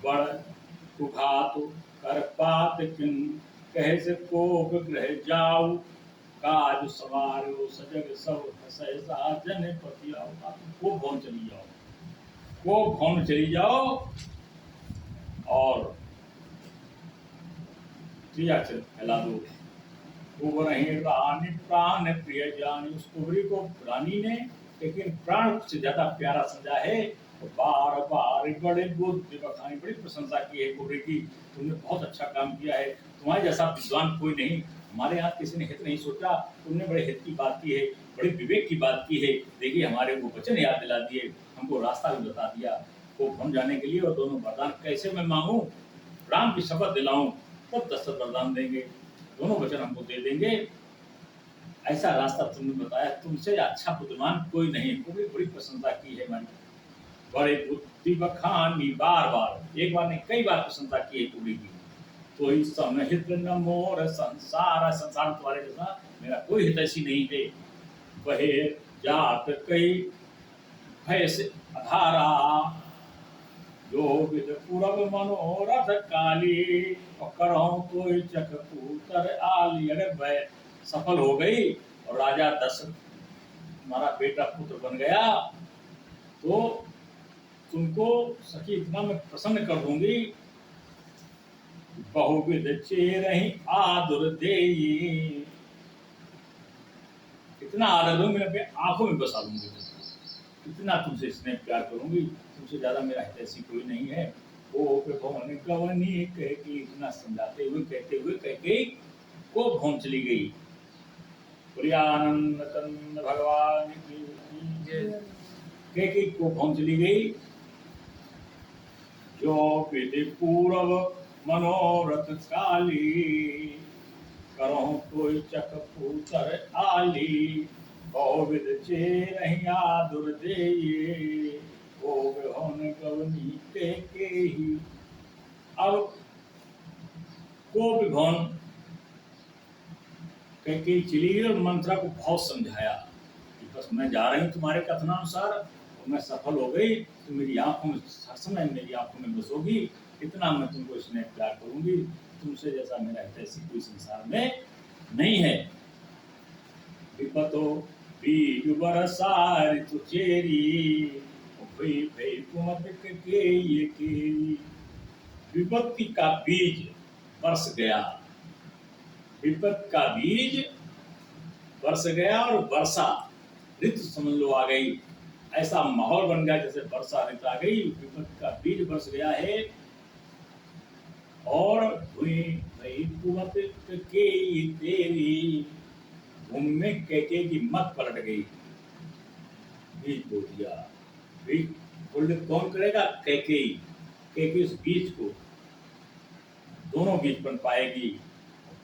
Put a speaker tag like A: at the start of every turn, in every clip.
A: बड़ कुघात कर पात किन कहे से कोप ग्रह जाऊ काज सवारो सजग सब सहसा जन पति आओ। को भवन चली जाओ, को भवन चली जाओ और क्रिया फैला दो। कुबरहि रानी प्राण प्रिय जानी, उस कुबरी को रानी ने लेकिन प्राण से ज्यादा प्यारा समझा है। तो बार बार बड़े बुद्धि बखानी, बड़ी प्रशंसा की है कुबरी की, तुमने बहुत अच्छा काम किया है, तुम्हारे जैसा विद्वान कोई नहीं, हमारे यहाँ किसी ने हित नहीं सोचा, तुमने बड़े हित की बात की है, बड़े विवेक की बात की है। देखिए हमारे को वचन याद दिला दिए, हमको रास्ता भी बता दिया वो हम जाने के लिए। और दोनों वरदान कैसे मैं मांगू, राम की शपथ दिलाऊं तब दशरथ वरदान देंगे, दोनों वचन हमको दे देंगे। ऐसा रास्ता तुमने बताया, तुमसे अच्छा बुद्धिमान कोई नहीं। पूरी बड़ी प्रशंसा की है मैंने, बड़े बुद्धि बखानी, बार बार, एक बार नहीं कई बार प्रशंसा की है कुबरी की। तो इस समहित न मोर संसार, संसार तुम्हारे जैसा मेरा कोई हितैषी नहीं है। वहे जात कई भय से अधारा, जो विद पूरब मनोरथ काली, और करहूं तो चक पूतर आली। अगर वह सफल हो गई और राजा दशरथ तुम्हारा बेटा पुत्र बन गया तो तुमको सखी इतना मैं प्रसन्न कर दूंगी, बहुविध चेरहि आदुर देई, इतना आदर दूंगी, मैं अपने आंखों में बसा लूंगी, इतना तुमसे स्नेह प्यार करूंगी, तुमसे ज्यादा मेरा हितैषी कोई नहीं है। वो भवन गवनी कह के, इतना समझाते हुए कहते हुए कह के को भवन चली गई। बोलिए आनंद कंद भगवान की जय। कह के को भवन चली गई। जो विधि पूर्व मनोरथ काली, करहूं कोई चक पूतर आली, बहुविध चेरहि आदुर देई, वो भवन गवनी के ही। अब को भवन कह के चली गई और मंत्रा को बहुत समझाया कि बस मैं जा रही हूँ तुम्हारे कथनानुसार, और मैं सफल हो गई तो मेरी आंखों में हर समय मेरी आंखों में बसोगी, इतना मैं तुमको स्नेह प्यार करूंगी, तुमसे जैसा मेरा हितैषी कोई संसार में नहीं है। विपतो बीज बरसा ऋतु चेरी, के ये केरी। विपत्ति का बीज बरस गया, विपत्ति का बीज बरस गया और वर्षा ऋतु समझ लो आ गई। ऐसा माहौल बन गया जैसे वर्षा ऋतु आ गई, विपत्ति का बीज बरस गया है। और हुई भई के तेरी, भूमि में कैके की मत पलट गई, बीज बो दिया। बीज कौन करेगा, कैके उस बीज को, दोनों बीज बन पाएगी।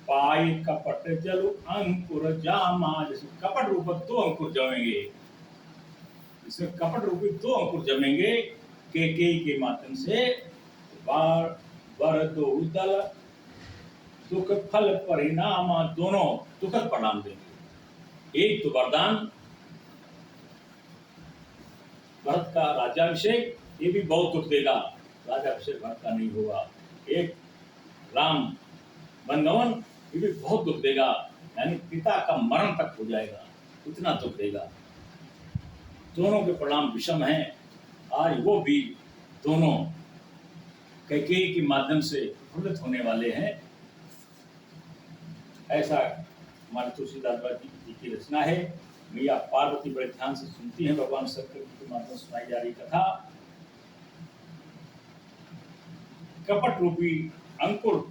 A: पाई कपट जल अंकुर जामा, जैसे कपट रूप दो अंकुर जमेंगे, इसमें कपट रूपी दो अंकुर जमेंगे के माध्यम से। बार वर दो दल दुख फल परिणाम, दोनों दुखद परिणाम देंगे। एक तो वरदान भरत का राज्याभिषेक, ये भी बहुत दुख देगा, राज्याभिषेक भरत का नहीं होगा। एक राम वनगमन, ये भी बहुत दुख देगा, यानी पिता का मरण तक हो जाएगा, इतना दुख देगा। दोनों के परिणाम विषम हैं। आज वो भी दोनों कैकेयी के माध्यम से प्रफुल्लित होने वाले हैं। ऐसा हमारे तुलसीदास जी की रचना है। मैया पार्वती बड़े ध्यान से सुनती हैं, भगवान शंकर के माध्यम से सुनाई जा रही कथा। कपट रूपी अंकुर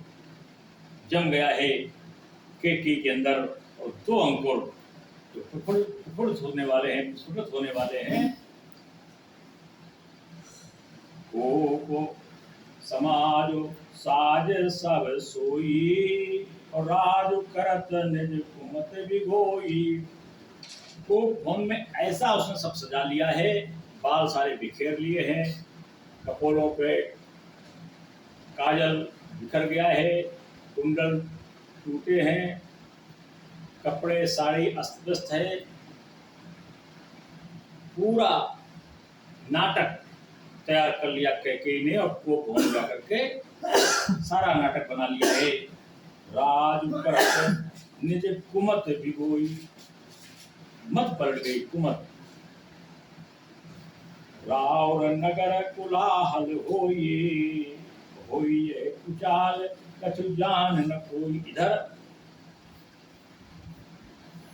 A: जम गया है कैकेयी के अंदर, और दो अंकुर जो प्रफुल्लित होने वाले हैं, प्रस्फुटित होने वाले हैं। को समाज साज सब सोई, और राज करत निज कुमत बिगोई। को भवन में ऐसा उसने सब सजा लिया है, बाल सारे बिखेर लिए हैं, कपोलों पे काजल बिखर गया है, कुंडल टूटे हैं, कपड़े साड़ी अस्त व्यस्त है, पूरा नाटक तैयार कर लिया कैकेयी ने और कोप भवन जा करके सारा नाटक बना लिया है। राज करत निज कुमत भिगोई, मत पलट गई कुमत। रावर नगर कुलाहल होइए, होइए कुचाल कछु जान न कोई। इधर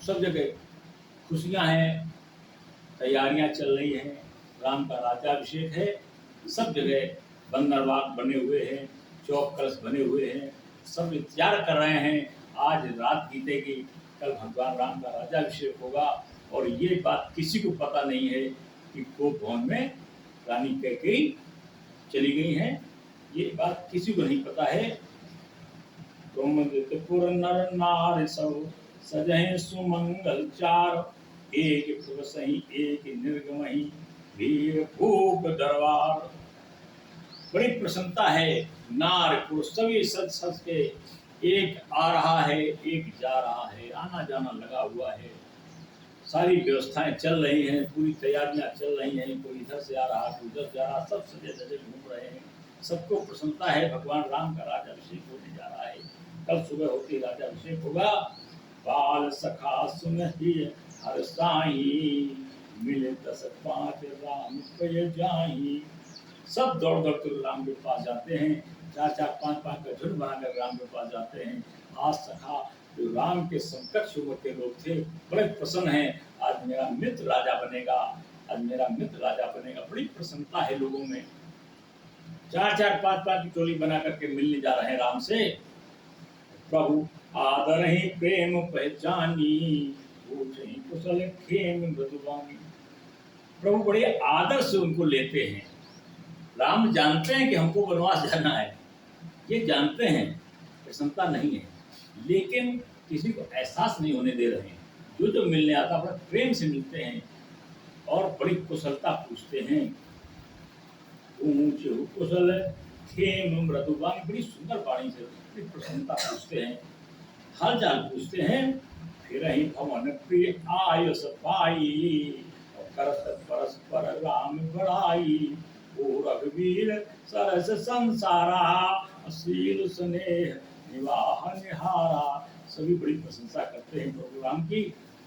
A: सब जगह खुशियां हैं, तैयारियां चल रही हैं, राम का राज्याभिषेक है। सब जगह बंदरबाग बने हुए हैं, चौक कलश बने हुए हैं, सब इंतजार कर रहे हैं आज रात बीतेगी, कल भगवान राम का राज्याभिषेक होगा। और ये बात किसी को पता नहीं है कि कोप भवन में रानी कैकेयी चली गई हैं, ये बात किसी को नहीं पता है। पुर नर नार सब सजहि सुमंगल चार, एक प्रवसहि एक निर्गमहि वीर भूप दरबार। बड़ी प्रसन्नता है, नार पुरुष सभी सज सज के, एक आ रहा है एक जा रहा है, आना जाना लगा हुआ है, सारी व्यवस्थाएं चल रही हैं, पूरी तैयारियां चल रही हैं, कोई इधर से आ रहा कोई उधर से आ रहा, सब सजे धजे घूम रहे हैं। सबको प्रसन्नता है, भगवान राम का राज्याभिषेक होने जा रहा है, कल सुबह होते राज्याभिषेक होगा। बाल सखा सुनहि हर साई, मिले 10-5 राम पे जाई। सब दौड़ दौड़ कर राम के पास जाते हैं, 4-4 5-5 का झुंड बनाकर राम के पास जाते हैं। आज सखा जो राम के समकक्ष उम्र के लोग थे बड़े प्रसन्न हैं, आज मेरा मित्र राजा बनेगा, आज मेरा मित्र राजा बनेगा, बड़ी प्रसन्नता है लोगों में। 4-4 5-5 की टोली बना करके मिलने जा रहे हैं राम से। प्रभु आदर ही प्रेम पहचानी, पूछहि कुशल खेम मृदुवानी। प्रभु बड़े आदर से उनको लेते हैं। राम जानते हैं कि हमको वनवास जाना है, ये जानते हैं, प्रसन्नता नहीं है, लेकिन किसी को एहसास नहीं होने दे रहे हैं। जो जो मिलने आता बड़ा प्रेम से मिलते हैं और बड़ी कुशलता पूछते हैं। ऊंचे कुशल खेम मृदुवानी, बड़ी सुंदर वाणी से बड़ी प्रसन्नता पूछते हैं, हाल चाल पूछते हैं। फिर ही भवन प्रिय आयस पाई, और करत परस्पर राम बड़ाई। ओ रघुवीर सरस संसारा, असील स्नेह निवाह निहारा। सभी बड़ी प्रशंसा करते हैं प्रभु राम की,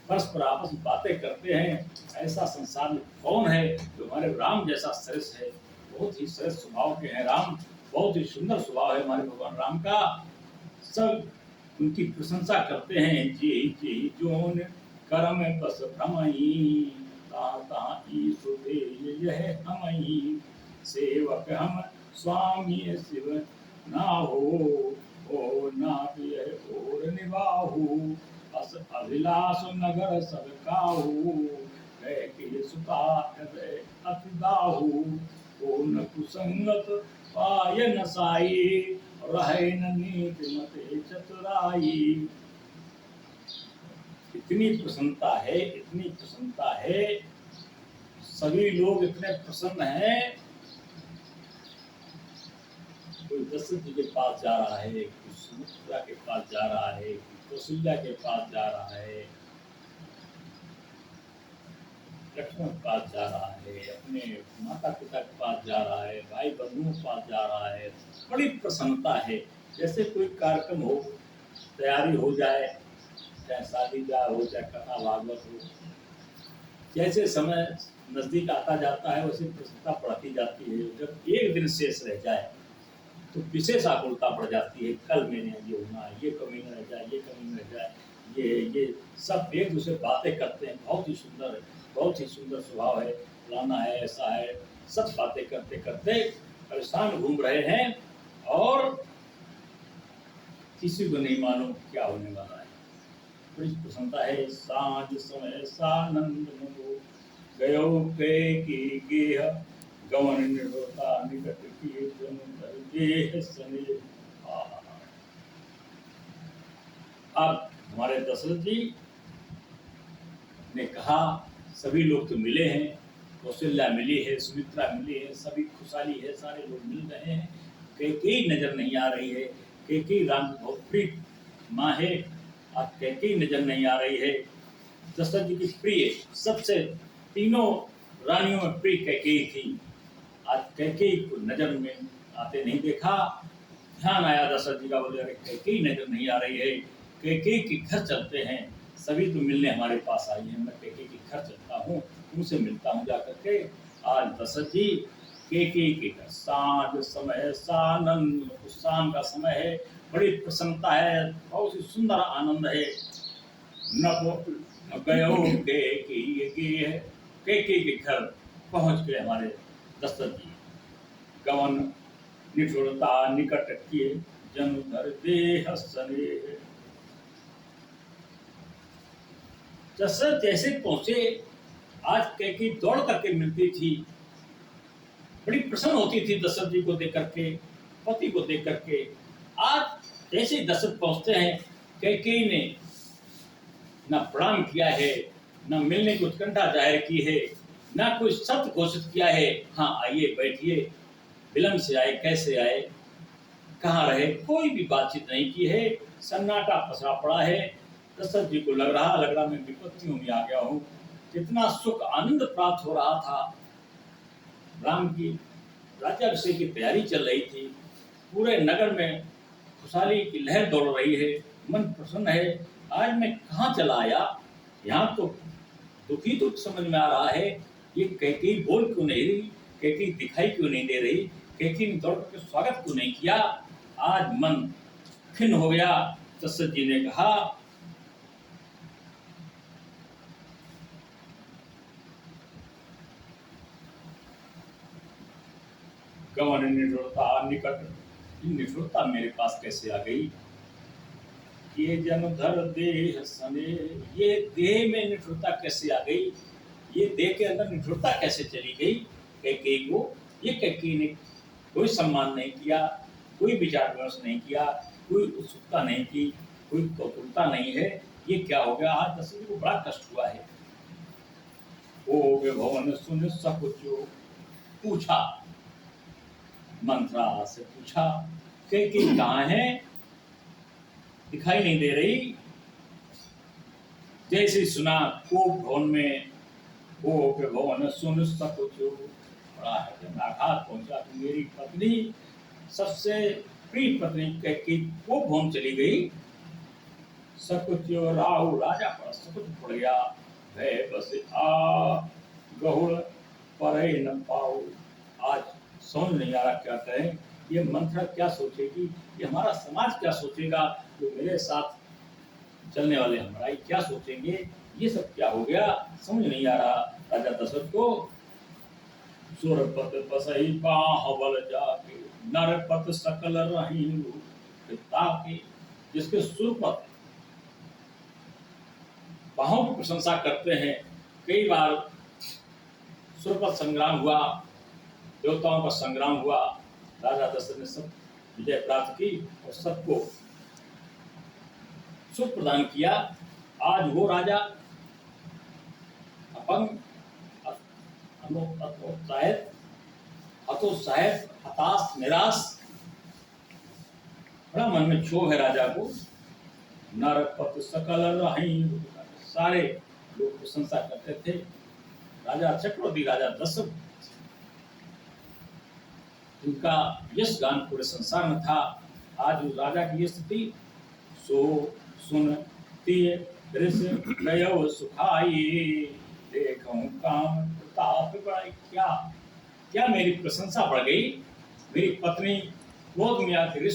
A: परस्पर आपस में बातें करते हैं। ऐसा संसार में कौन है जो हमारे राम जैसा सरस है, बहुत ही सरस स्वभाव के हैं राम, बहुत ही सुंदर स्वभाव है हमारे भगवान राम का। सब उनकी प्रशंसा करते हैं। जे जे जोन करम बस भ्रमई, ताता ईसु यह हमई। सेवक हम स्वामी शिव ना हो नाथ यह और निवाहु। अस अभिलाष नगर सब काहू, के सुता अति दाहू। ओ न कुसंगत पाय न साई, रहे न नीति मते चतुराई। इतनी प्रसन्नता है, इतनी प्रसन्नता है, सभी लोग इतने प्रसन्न हैं। कोई दशरथ जी के पास जा रहा है, कोई सुमित्रा के पास जा रहा है, कोई कौशल्या के पास जा रहा है, लक्ष्मण के पास जा रहा है, अपने माता पिता के पास जा रहा है, भाई बंधुओं के पास जा रहा है। बड़ी प्रसन्नता है, जैसे कोई कार्यक्रम हो, तैयारी हो जाए, चाहे शादी ब्याह हो, चाहे कथा भागवत हो, जैसे समय नजदीक आता जाता है वैसे प्रसन्नता बढ़ती जाती है। जब एक दिन शेष रह जाए तो विशेष आकुलता बढ़ जाती है, कल मैंने ये होना है, ये कमी न रह जाए, ये कमी न रह जाए। ये सब एक दूसरे बातें करते हैं, बहुत ही सुंदर है, बहुत ही सुंदर स्वभाव है, फलाना है, ऐसा है, सब बातें करते करते परेशान घूम रहे हैं और किसी को नहीं मालूम क्या होने वाला है। बड़ी प्रसन्नता है। सांझ समय सानंद मनो, गयो के गेह, गवन निर्भरता निकट किए जन देह सने। अब हमारे दशरथ जी ने कहा, सभी लोग तो मिले हैं, कौशल्या मिली है, सुमित्रा मिली है, सभी खुशहाली है, सारे लोग मिल रहे हैं। कैकेयी नजर नहीं आ रही है, कैकेयी राम की बहुत प्रिय माँ है, आज कैकेयी नजर नहीं आ रही है। दशरथ जी की प्रिय, सबसे तीनों रानियों में प्रिय कैकेयी थी, आज कैकेयी को नजर में आते नहीं देखा। ध्यान आया दशरथ जी का, बोले अरे कैकेयी नजर नहीं आ रही है, कैकेयी के घर चलते हैं, सभी तो मिलने हमारे पास आई हैं, मैं कैकेयी के घर चलता हूँ, उनसे मिलता हूँ जाकर के। आज दशरथ जी कैकेयी के घर, सांझ समय सानंद, शाम का समय है, बड़ी प्रसन्नता है, बहुत ही सुंदर आनंद है। न गयो कैकेयी के घर पहुंच गए हमारे दशरथ जी। गवन निठुरता निकट किए, जनु धर देह स्नेह। दशरथ जैसे पहुंचे, आज कैकेयी दौड़ करके मिलती थी, बड़ी प्रसन्न होती थी दशरथ जी को देख करके, पति को देख करके। आज जैसे दशरथ पहुंचते हैं, कैकेयी ने न प्रणाम किया है, न मिलने की उत्कंठा जाहिर की है, न कोई शब्द घोषित किया है, हाँ आइए बैठिए, विलंब से आए, कैसे आए, कहाँ रहे, कोई भी बातचीत नहीं की है। सन्नाटा पसरा पड़ा है। दशरथ जी को लग रहा मैं विपत्तियों में आ गया हूँ। कितना सुख आनंद प्राप्त हो रहा था। राम की राज्याभिषेक की तैयारी चल रही थी, पूरे नगर में खुशहाली की लहर दौड़ रही है, मन प्रसन्न है। आज मैं कहाँ चला आया, यहाँ तो दुखी तो समझ में आ रहा है। ये कैकेयी बोल क्यों नहीं रही, कैकेयी दिखाई क्यों नहीं दे रही, कैकेयी ने दौड़ करके स्वागत क्यों नहीं किया। आज मन खिन्न हो गया। दशरथ जी ने कहा, गवन निठुरता निकट, निठुरता मेरे पास कैसे आ गई। ये जनुधर देह सने, ये देह में निठुरता कैसे आ गई, ये देह के अंदर निठुरता कैसे चली गई कैकेयी को। ये कैकेयी ने कोई सम्मान नहीं किया, कोई विचार विमर्श नहीं किया, कोई उत्सुकता नहीं की, कोई कौतुकता नहीं है। ये क्या हो गया। आज दशरथ को बड़ा कष्ट हुआ है। ओ भवन सुन सकुचो, पूछा, मंत्रा से पूछा, कैकेयी कहाँ है, दिखाई नहीं दे रही। जैसे सुना कोप भवन में, ओ भवन सुन सकुचो, बड़ा है आघात पहुंचा कि मेरी पत्नी, सबसे प्रिय पत्नी कैकेयी कोप भवन चली गई। सकुचो राहु, राजा पर सकुच पड़ गया। भय बस आ गहुड़ पर न पाओ। आज समझ नहीं आ रहा क्या कहें। ये मंत्र क्या सोचेगी, ये हमारा समाज क्या सोचेगा, जो मेरे साथ चलने वाले हमारा क्या सोचेंगे, ये सब क्या हो गया, समझ नहीं आ रहा राजा दशरथ को। सुरपत बसई बाहुबल जाके, नरपत सकल रही ताके। जिसके सुरपत बाहों की प्रशंसा करते हैं। कई बार सुरपत संग्राम हुआ, देवताओं का संग्राम हुआ, राजा दशरथ ने सब विजय प्राप्त की और सबको सुख प्रदान किया। आज वो राजा अपंग, हतोत्साहित, हताश, निराश, बड़ा मन में क्षोभ है राजा को। नरपत सकल रही, सारे लोग प्रशंसा करते थे। राजा चक्रवर्ती राजा दशरथ, उनका यश गान पूरे संसार में था। आज उस राजा की स्थिति, सो सुन तिय दृश्य गयो सुखाई, देखूं काम प्रताप बढ़ाई। क्या क्या मेरी प्रशंसा बढ़ गई, मेरी पत्नी क्रोध में आकर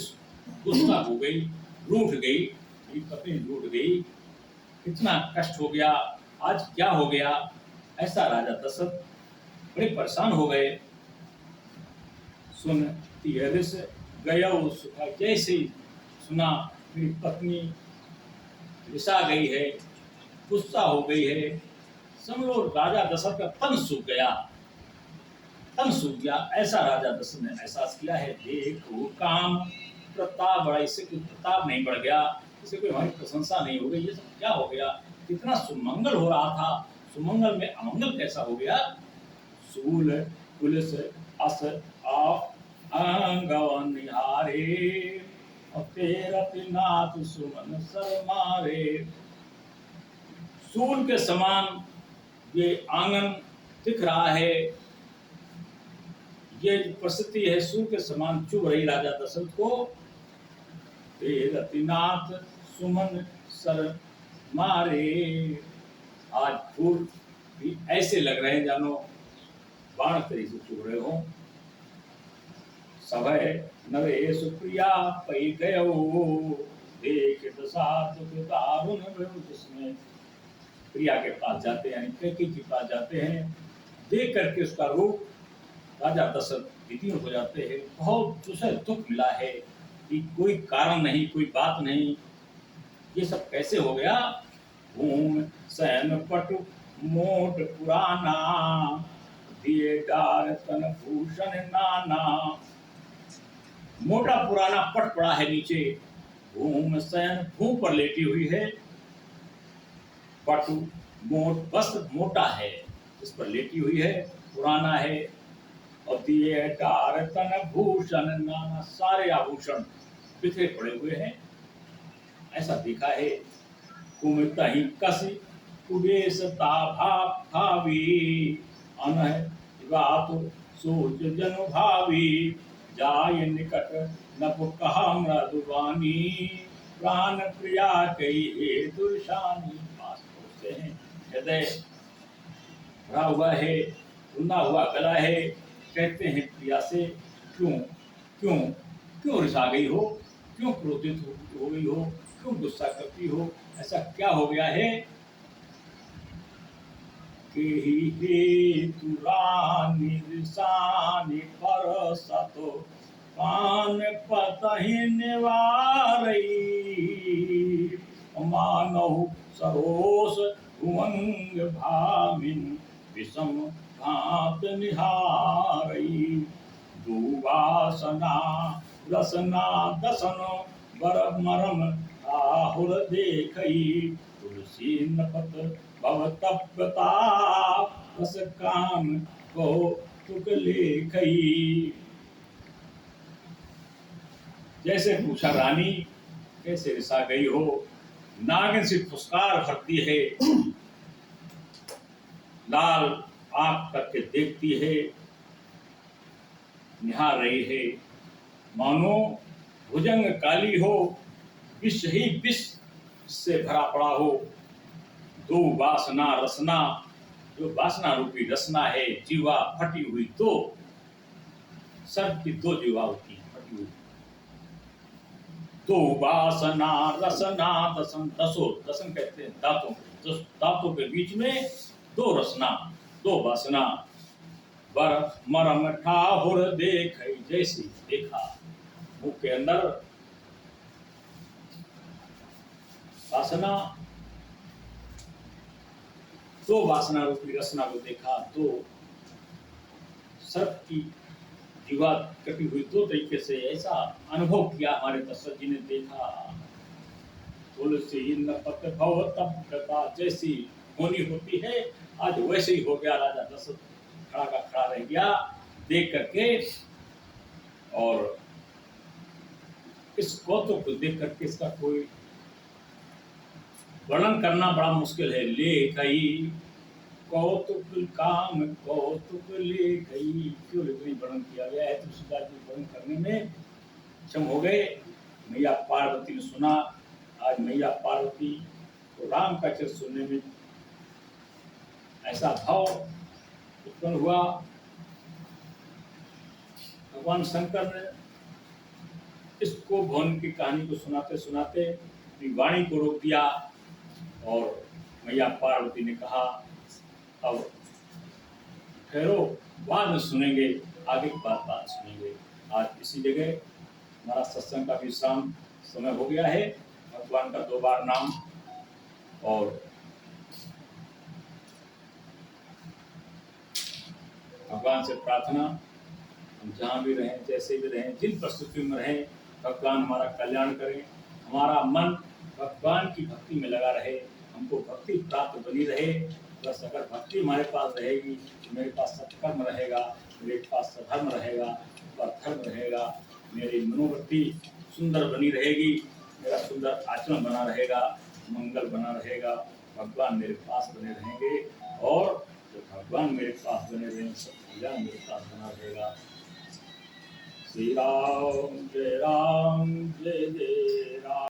A: गुस्सा हो गई, रूठ गई, मेरी पत्नी रूठ गई, कितना कष्ट हो गया। आज क्या हो गया। ऐसा राजा दशरथ बड़े परेशान हो गए। सुन गया सुखा, जैसे सुना मेरी पत्नी रिसा गई है, गुस्सा हो गई है, समझो राजा दशरथ का तन सूख गया, तन सूख गया। ऐसा राजा दशरथ ने एहसास किया है। देखो काम प्रताप बढ़ा, इससे कोई प्रताप नहीं बढ़ गया, इससे कोई हमारी प्रशंसा नहीं हो गई, ये सब क्या हो गया। कितना सुमंगल हो रहा था, सुमंगल में अमंगल कैसा हो गया। सूल पुलिस अस आप अंगवन निहारे, और तेरथ नाथ सुमन सर मारे। सूल के समान ये आंगन दिख रहा है, ये परिस्थिति है सूर्य के समान चुभ रही राजा दशरथ को। रतिनाथ सुमन सर मारे, आज फूल भी ऐसे लग रहे हैं जानो बाण करी से चुभ रहे हो। सभय नवे सुप्रिया पई गयो, देख दशा दुख दारुण भयो जिसमें। प्रिया के पास जाते हैं, यानी कैकेयी के पास जाते हैं, देख करके उसका रूप राजा दशरथ विकीर्ण हो जाते हैं। बहुत उसे दुख मिला है कि कोई कारण नहीं, कोई बात नहीं, ये सब कैसे हो गया। भूम सैन पटु मोट पुराना, दिए डार तन भूषण नाना। मोटा पुराना पट पड़ा है नीचे, भूम सैन भूम पर लेटी हुई है, पटु मोट वस्त्र मोटा है इस पर लेटी हुई है, पुराना है। और दिए डार तन भूषण नाना, सारे आभूषण बिखरे पड़े हुए हैं, ऐसा देखा है। कुमतहि कसी कुबेसता भावी, अनह गात सोच जनु भावी। जाय निकट नभ कहा मृदुवानी, प्राण प्रिया कही हे दुर्शानी। पास पहुंचते हैं, हृदय भरा हुआ है, रुना हुआ गला है, कहते हैं प्रिया से क्यों क्यों क्यों रिसा गई हो, क्यों क्रोधित हो गई हो, क्यों गुस्सा करती हो, ऐसा क्या हो गया है। कि हे तुरानी रिसानी परसतो, पान पतहि निवारई। मानव सरोस भुवंग भामिन, विषम घात निहारई। दुवासना रसना दसन, बर मरम आहुर देखई। तुलसी नपत भव तप्यता, रस काम को तुक लेखई। जैसे पूछा रानी कैसे रिसा गई हो, नागिन से फुसकार भरती है, लाल आंख करके देखती है, निहार रही है, मानो भुजंग काली हो, विष ही विष से भरा पड़ा हो। दो वासना रसना, जो वासना रूपी रसना है, जीवा फटी हुई दो, सर्प की दो जीवा होती है फटी हुई। दो वासना रसना दसन, दसो दसन कहते हैं दांतों, दांतों के बीच में दो रसना दो वासना। बर मरम ठाहुर देख, जैसे देखा मुंह के अंदर वासना, दो वासना रूपी रसना को देखा, दो सर्प की जीवा कटी हुई दो तरीके से ऐसा अनुभव किया हमारे दशरथ जी ने देखा। तुलसी नपत भव तप्यता, जैसी होनी होती है आज वैसे ही हो गया। राजा दशरथ खड़ा का खड़ा रह गया देख करके, और इस कौतुक को देख करके इसका कोई वर्णन करना बड़ा मुश्किल है। ले गई कौतुक काम कौतुक ले गई, क्यों इतनी वर्णन किया गया है। तुलसीदास जी वर्णन करने में क्षम हो गए। मैया पार्वती ने सुना, आज मैया पार्वती तो राम का चरित्र सुनने में ऐसा भाव उत्पन्न हुआ। भगवान शंकर ने इसको भवन की कहानी को सुनाते सुनाते अपनी वाणी को रोक दिया, और मैया पार्वती ने कहा अब ठहरो, बाद में सुनेंगे, आगे की बात सुनेंगे। आज इसी जगह हमारा सत्संग का विश्राम समय हो गया है। भगवान का 2 बार नाम और भगवान से प्रार्थना, हम जहाँ भी रहें, जैसे भी रहें, जिन परिस्थितियों में रहें, भगवान हमारा कल्याण करें, हमारा मन भगवान की भक्ति में लगा रहे, हमको भक्ति प्राप्त बनी रहे। बस अगर भक्ति हमारे पास रहेगी तो मेरे पास सत्कर्म रहेगा, मेरे पास सधर्म रहेगा, धर्म रहेगा, मेरी मनोवृत्ति सुंदर बनी रहेगी, मेरा सुंदर आचरण बना रहेगा, मंगल बना रहेगा, भगवान मेरे पास बने रहेंगे। और जब भगवान मेरे पास बने रहेंगे, सब कल्याण मेरे पास बना रहेगा। श्री राम जय जय